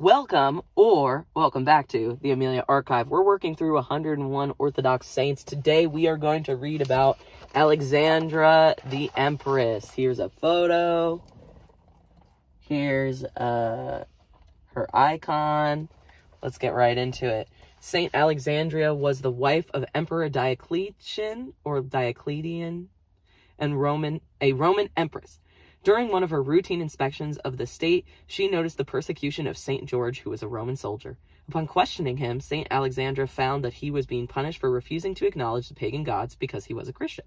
Welcome back to the Amelia Archive. We're working through 101 Orthodox Saints. Today we are going to read about Alexandra the Empress. Here's a photo. Here's her icon. Let's get right into it. St. Alexandria was the wife of Emperor Diocletian, and a Roman empress. During one of her routine inspections of the state, she noticed the persecution of St. George, who was a Roman soldier. Upon questioning him, St. Alexandra found that he was being punished for refusing to acknowledge the pagan gods because he was a Christian.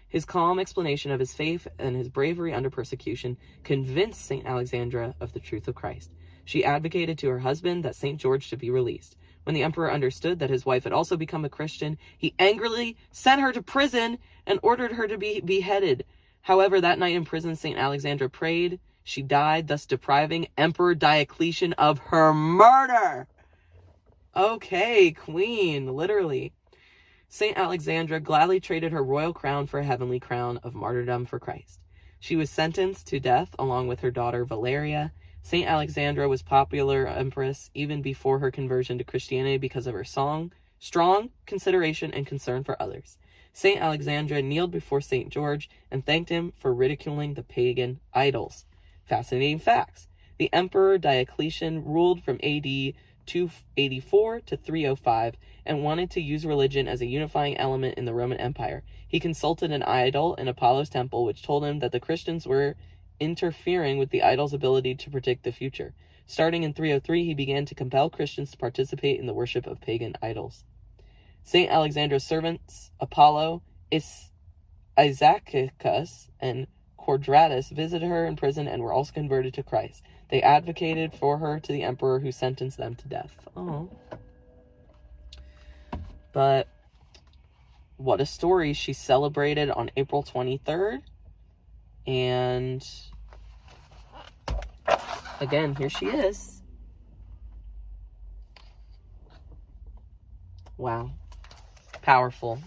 His calm explanation of his faith and his bravery under persecution convinced St. Alexandra of the truth of Christ. She advocated to her husband that St. George should be released. When the emperor understood that his wife had also become a Christian, he angrily sent her to prison and ordered her to be beheaded. However, that night in prison, St. Alexandra prayed. She died, thus depriving Emperor Diocletian of her murder. Okay, queen, literally. St. Alexandra gladly traded her royal crown for a heavenly crown of martyrdom for Christ. She was sentenced to death along with her daughter Valeria. St. Alexandra was popular empress even before her conversion to Christianity because of her strong consideration and concern for others. St. Alexandra kneeled before St. George and thanked him for ridiculing the pagan idols. Fascinating facts. The Emperor Diocletian ruled from AD 284 to 305 and wanted to use religion as a unifying element in the Roman Empire. He consulted an idol in Apollo's temple, which told him that the Christians were interfering with the idol's ability to predict the future. Starting in 303, he began to compel Christians to participate in the worship of pagan idols. St. Alexandra's servants, Apollo, Isaacus, and Quadratus, visited her in prison and were also converted to Christ. They advocated for her to the emperor, who sentenced them to death. Oh. But what a story. She's celebrated on April 23rd. And again, here she is. Wow. Powerful.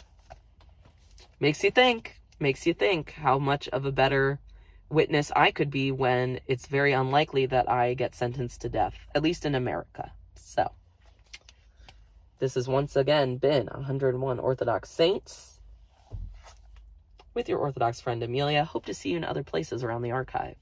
Makes you think how much of a better witness I could be when it's very unlikely that I get sentenced to death, at least in America. So, this has once again been 101 Orthodox Saints with your Orthodox friend Amelia. Hope to see you in other places around the archive.